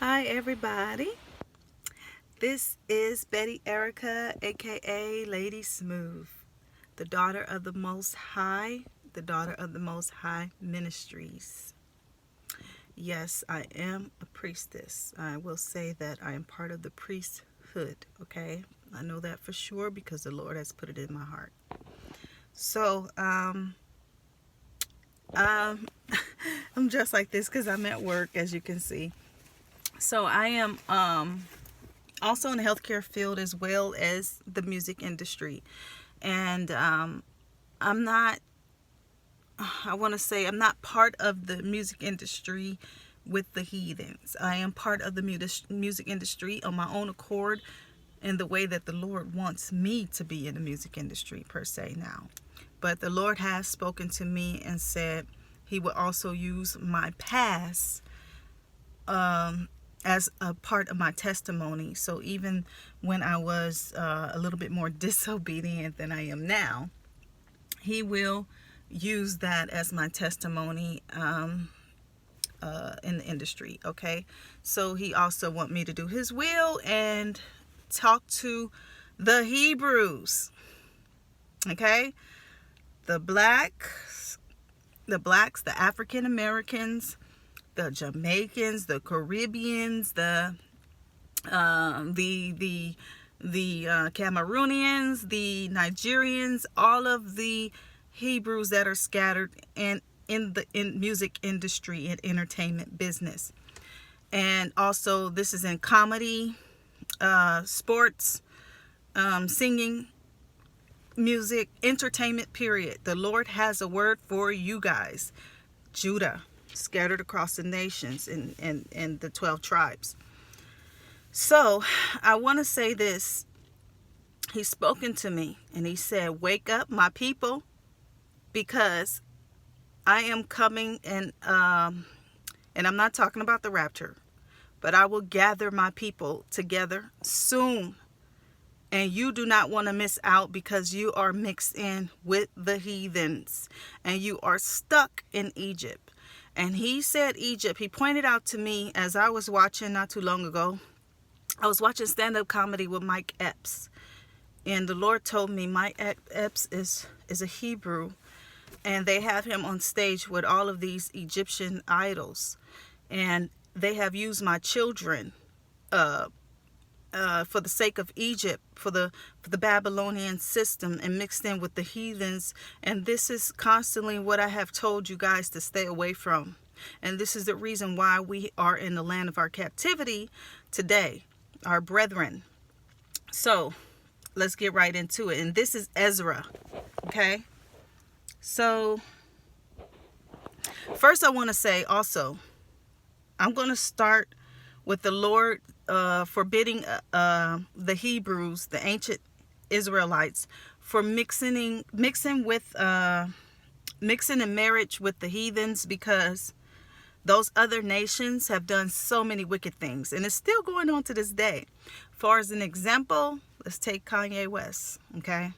Hi everybody, this is Betty Erica, aka Lady Smooth, the daughter of the Most High, the daughter of the Most High Ministries. Yes, I am a priestess. I will say that I am part of the priesthood, okay? I know that for sure because the Lord has put it in my heart. So, I'm just like this because I'm at work, as you can see. So I am also in the healthcare field as well as the music industry. And I'm not, I want to say, I'm not part of the music industry with the heathens. I am part of the music industry on my own accord in the way that the Lord wants me to be in the music industry per se now. But the Lord has spoken to me and said he will also use my past as a part of my testimony. So even when I was a little bit more disobedient than I am now, he will use that as my testimony in the industry. Okay, so he also want me to do his will and talk to the Hebrews. Okay, the blacks, the African Americans, the Jamaicans, the Caribbeans, the Cameroonians, the Nigerians, all of the Hebrews that are scattered in the music industry and entertainment business. And also this is in comedy, sports, singing, music, entertainment, period. The Lord has a word for you guys. Judah, scattered across the nations in the 12 tribes. So I want to say this. He's spoken to me and he said, wake up my people, because I am coming and I'm not talking about the rapture, but I will gather my people together soon. And you do not want to miss out because you are mixed in with the heathens and you are stuck in Egypt. And he said Egypt. He pointed out to me as I was watching not too long ago. I was watching stand-up comedy with Mike Epps. And the Lord told me Mike Epps is a Hebrew. And they have him on stage with all of these Egyptian idols. And they have used my children for the sake of Egypt, for the Babylonian system, and mixed in with the heathens. And this is constantly what I have told you guys to stay away from. And this is the reason why we are in the land of our captivity today, our brethren. So let's get right into it. And this is Ezra. Okay. So first I want to say also, I'm going to start with the Lord forbidding the Hebrews, the ancient Israelites, for mixing in marriage with the heathens, because those other nations have done so many wicked things, and it's still going on to this day. For as an example, let's take Kanye West. Okay,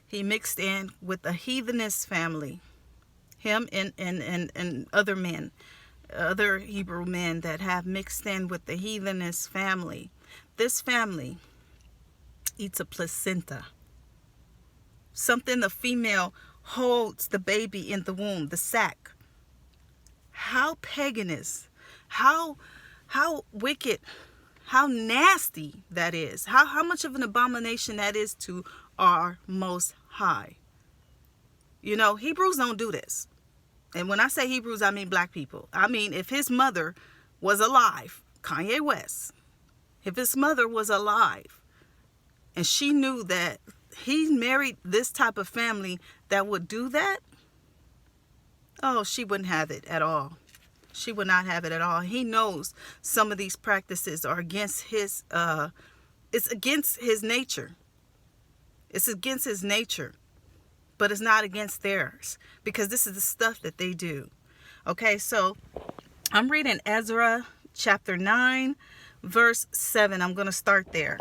he mixed in with a heathenist family, him and other men, other Hebrew men that have mixed in with the heathenist family. This family eats a placenta, something the female holds the baby in the womb, the sac. How paganist, how wicked, how nasty that is, how much of an abomination that is to our Most High. You know, Hebrews don't do this. And when I say Hebrews, I mean black people. I mean, if his mother was alive, Kanye West, if his mother was alive and she knew that he married this type of family that would do that, oh, she wouldn't have it at all. She would not have it at all. He knows some of these practices are against his, it's against his nature. It's against his nature. But it's not against theirs, because this is the stuff that they do. Okay, so I'm reading Ezra chapter 9, verse 7. I'm going to start there.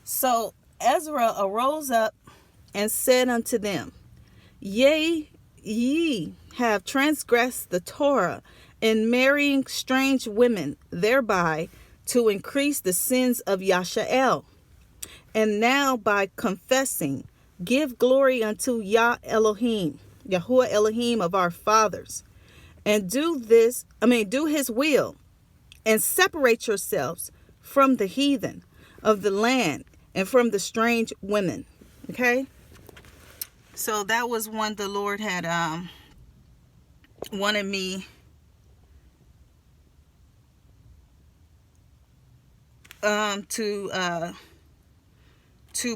So Ezra arose up and said unto them, Yea, ye have transgressed the Torah in marrying strange women, thereby to increase the sins of Yashael. And now by confessing, give glory unto Yahuwah Elohim of our fathers, and do his will, and separate yourselves from the heathen of the land and from the strange women. Okay? So that was one the Lord had wanted me to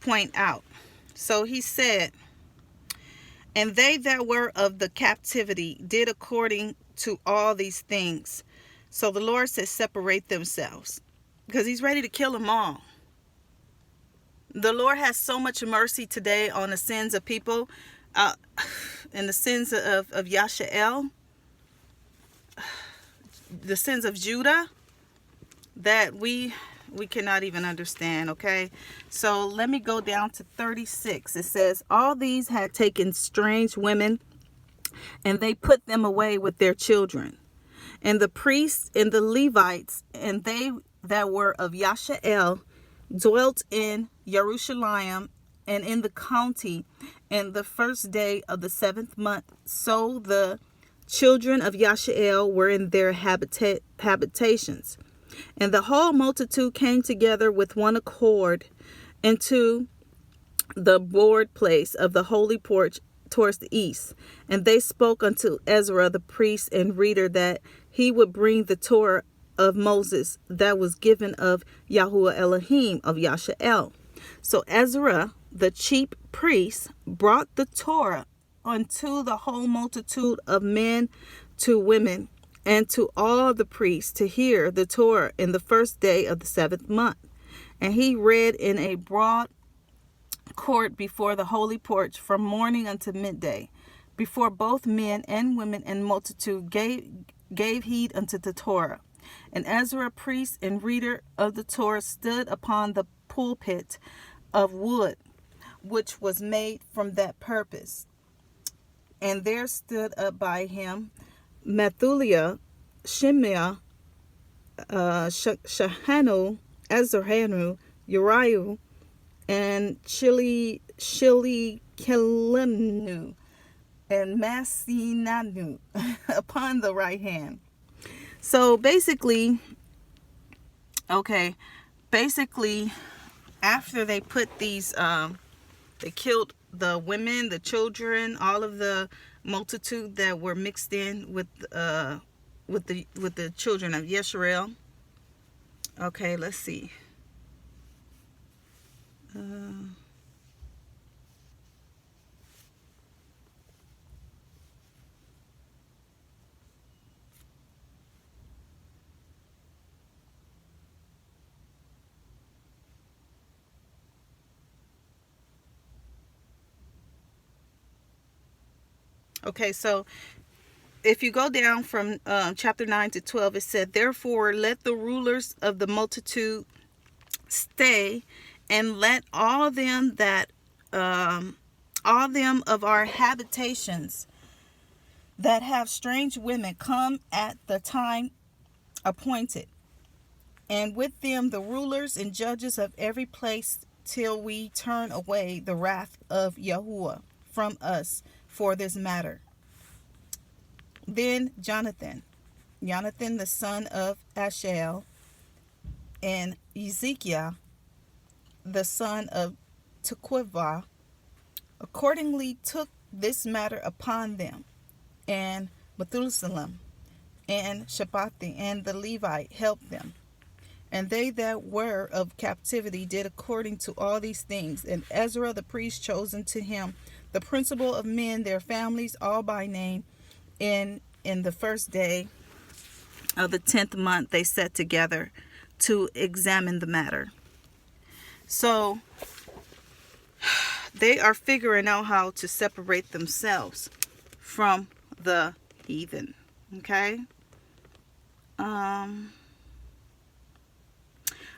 point out. So he said, and they that were of the captivity did according to all these things. So the Lord says separate themselves, because he's ready to kill them all. The Lord has so much mercy today on the sins of people, and the sins of Yashael, the sins of Judah, that we cannot even understand. Okay, so let me go down to 36. It says, all these had taken strange women, and they put them away with their children. And the priests and the Levites, and they that were of Yashael, dwelt in Jerusalem and in the county, and the first day of the 7th month. So the children of Yashael were in their habitations. And the whole multitude came together with one accord into the broad place of the holy porch towards the east. And they spoke unto Ezra the priest and reader that he would bring the Torah of Moses that was given of Yahuwah Elohim of Yashael. So Ezra the chief priest brought the Torah unto the whole multitude of men, to women, and to all the priests to hear the Torah in the first day of the 7th month. And he read in a broad court before the holy porch from morning unto midday, before both men and women and multitude gave heed unto the Torah. And Ezra, priest and reader of the Torah, stood upon the pulpit of wood, which was made from that purpose. And there stood up by him Methuliah, Shemaiah, Shahanu, Ezrahanu, Uriah, and Shilikelenu, and Masinanu upon the right hand. So basically, after they put these, they killed the women, the children, all of the multitude that were mixed in with the children of Yisrael. Okay, let's see. Okay, so if you go down from chapter 9 to 12, it said, therefore let the rulers of the multitude stay, and let all them of our habitations that have strange women come at the time appointed, and with them the rulers and judges of every place, till we turn away the wrath of Yahuwah from us for this matter. Then Jonathan the son of Ashael, and Ezekiel the son of Tequivah, accordingly took this matter upon them, and Methuselah and Shabbati and the Levite helped them. And they that were of captivity did according to all these things. And Ezra the priest chosen to him the principal of men, their families, all by name, in the first day of the 10th month they set together to examine the matter. So they are figuring out how to separate themselves from the heathen. Okay.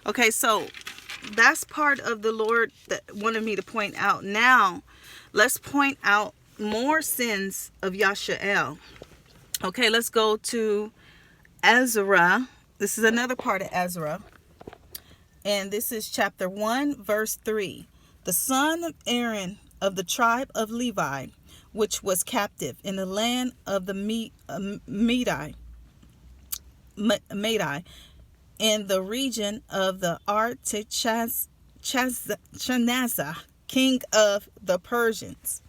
Okay, so that's part of the Lord that wanted me to point out. Now, let's point out more sins of Yashael. Okay, let's go to Ezra. This is another part of Ezra. And this is chapter 1, verse 3. The son of Aaron of the tribe of Levi, which was captive in the land of the Madai, in the region of the Artaxerxes, king of the Persians.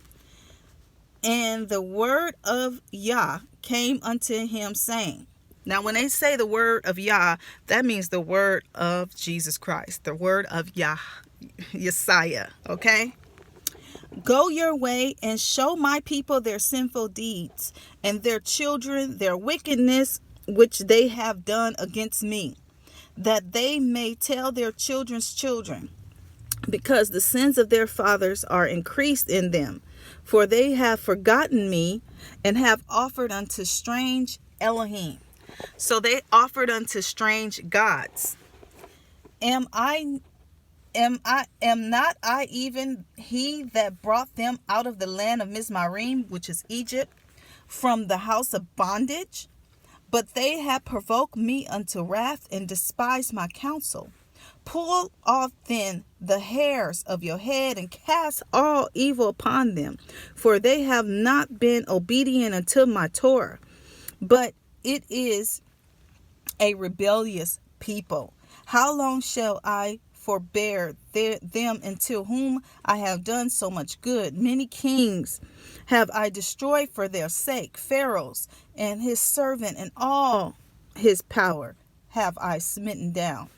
And the word of Yah came unto him, saying, now when they say the word of Yah, that means the word of Jesus Christ, the word of Yah, Yesiah, okay? Go your way and show my people their sinful deeds, and their children their wickedness, which they have done against me, that they may tell their children's children, because the sins of their fathers are increased in them. For they have forgotten me, and have offered unto strange Elohim. So they offered unto strange gods. Am not I even he that brought them out of the land of Mizmarim, which is Egypt, from the house of bondage? But they have provoked me unto wrath, and despised my counsel. Pull off then the hairs of your head, and cast all evil upon them, for they have not been obedient unto my Torah, but it is a rebellious people. How long shall I forbear them, until whom I have done so much good? Many kings have I destroyed for their sake. Pharaoh's and his servant and all his power have I smitten down.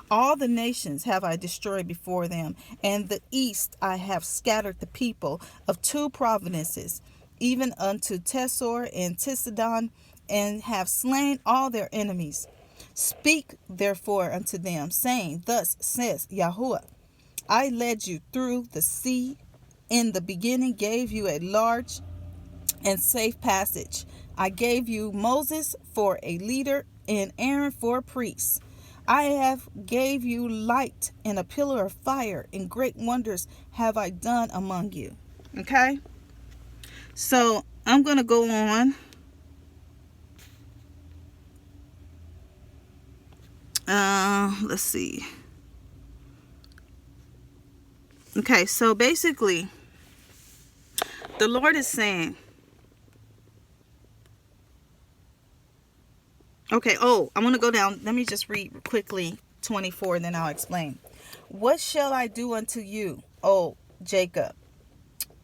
All the nations have I destroyed before them, and the east I have scattered the people of 2 provinces, even unto Tesor and Tisadon, and have slain all their enemies. Speak therefore unto them, saying, thus says Yahuwah, I led you through the sea, in the beginning gave you a large and safe passage. I gave you Moses for a leader, and Aaron for a priest. I have gave you light and a pillar of fire, and great wonders have I done among you. Okay? So I'm going to go on. Let's see. Okay, so basically, the Lord is saying, okay, I want to go down. Let me just read quickly 24, and then I'll explain. What shall I do unto you, O Jacob,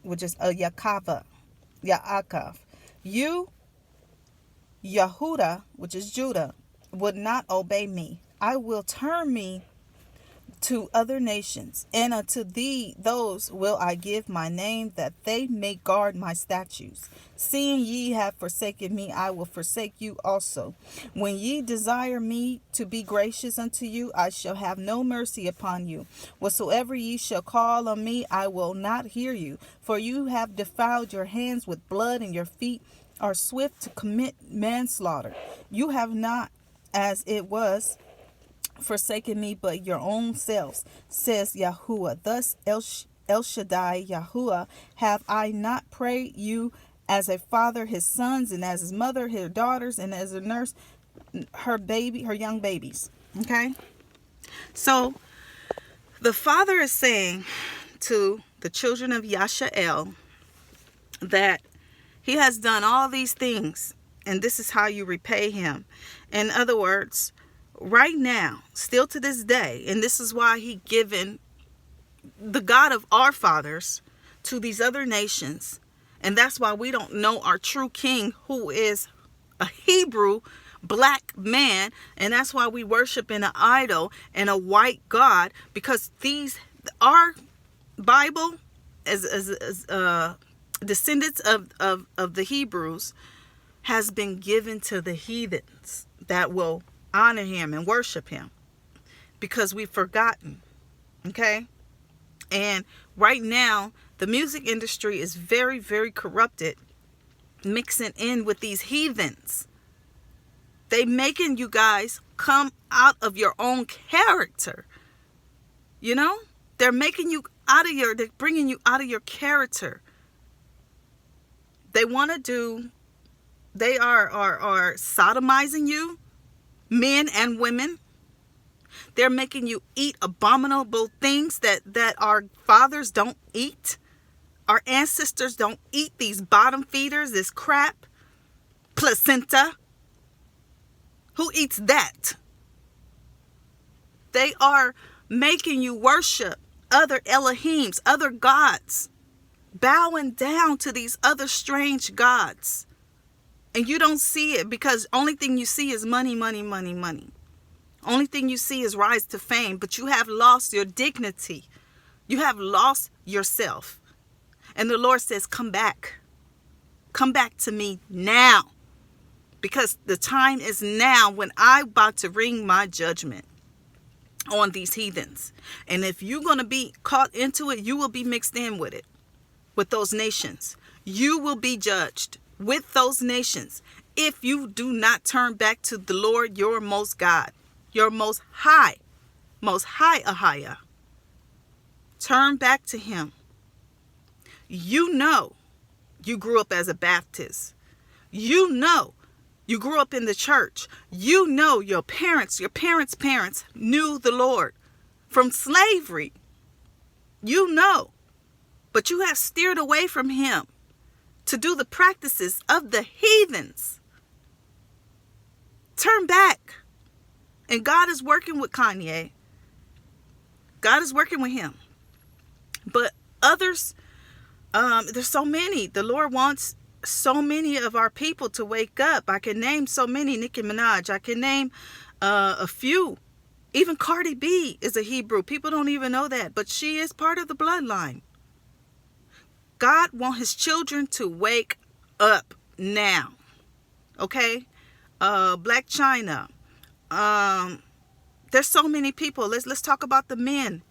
which is Yaakov? You, Yehuda, which is Judah, would not obey me. I will turn me to other nations, and unto thee those will I give my name, that they may guard my statutes. Seeing ye have forsaken me, I will forsake you also. When ye desire me to be gracious unto you, I shall have no mercy upon you. Whatsoever ye shall call on me, I will not hear you. For you have defiled your hands with blood, and your feet are swift to commit manslaughter. You have not, as it was, forsaken me, but your own selves, says Yahuwah. Thus El Shaddai Yahuwah, have I not prayed you as a father his sons, and as his mother her daughters, and as a nurse her young babies? Okay, so the Father is saying to the children of Yashael that he has done all these things, and this is how you repay him. In other words, right now, still to this day, and this is why he given the God of our fathers to these other nations, and that's why we don't know our true king, who is a Hebrew black man, and that's why we worship in an idol and a white God, because our Bible as descendants of the Hebrews has been given to the heathens that will honor him and worship him, because we've forgotten. Okay, and right now the music industry is very, very corrupted, mixing in with these heathens. They making you guys come out of your own character. You know, they're making you they're bringing you out of your character. They want to they are sodomizing you men and women. They're making you eat abominable things that our fathers don't eat. Our ancestors don't eat these bottom feeders, this crap, placenta. Who eats that? They are making you worship other Elohims, other gods, bowing down to these other strange gods. And you don't see it because only thing you see is money, money, money, money. Only thing you see is rise to fame, but you have lost your dignity. You have lost yourself. And the Lord says, come back. Come back to me now. Because the time is now when I'm about to wring my judgment on these heathens. And if you're going to be caught into it, you will be mixed in with it, with those nations. You will be judged with those nations if you do not turn back to the Lord, your most God, your most high Ahia. Turn back to him. You know you grew up as a Baptist. You know you grew up in the church. You know your parents' parents knew the Lord from slavery. You know. But you have steered away from him to do the practices of the heathens. Turn back. And God is working with Kanye. God is working with him. But others, there's so many. The Lord wants so many of our people to wake up. I can name so many. Nicki Minaj. I can name a few. Even Cardi B is a Hebrew. People don't even know that. But she is part of the bloodline. God wants his children to wake up now. Okay? Black China. There's so many people. Let's talk about the men.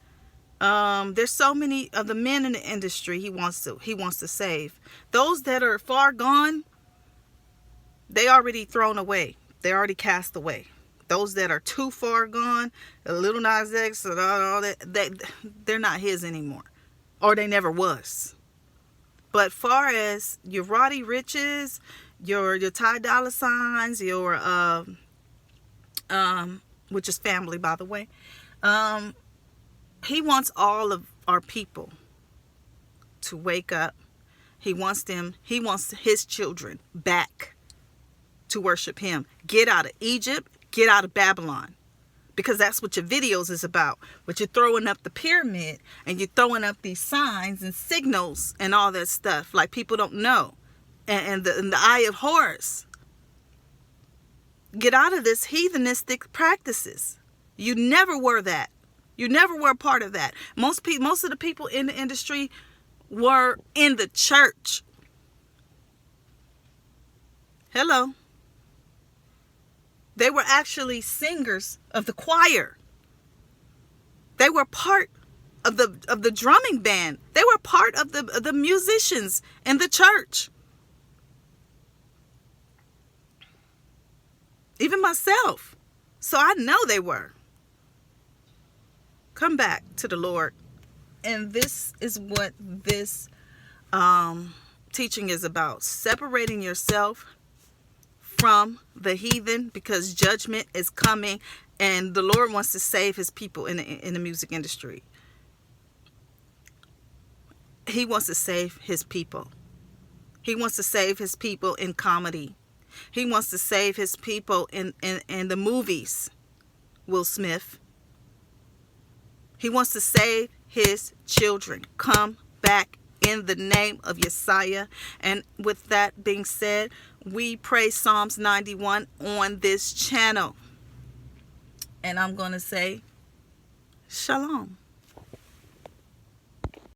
There's so many of the men in the industry he wants to save. Those that are far gone, they already thrown away. They already cast away. Those that are too far gone, the Little Nas X and all that, they're not his anymore, or they never was. But far as your Roddy Riches, your Ty Dolla Signs, your which is family, by the way, he wants all of our people to wake up. He wants his children back to worship him. Get out of Egypt, get out of Babylon. Because that's what your videos is about. But you're throwing up the pyramid and you're throwing up these signs and signals and all that stuff like people don't know. And the eye of Horus. Get out of this heathenistic practices. You never were that. You never were a part of that. Most of the people in the industry were in the church. Hello. They were actually singers of the choir. They were part of the drumming band. They were part of the musicians in the church. Even myself. So I know they were. Come back to the Lord. And this is what this teaching is about. Separating yourself from the heathen, because judgment is coming, and the Lord wants to save his people in the music industry. He wants to save his people. He wants to save his people in comedy. He wants to save his people in the movies. Will Smith. He wants to save his children. Come back in the name of Yesiah. And with that being said, we pray Psalms 91 on this channel. And I'm going to say, Shalom.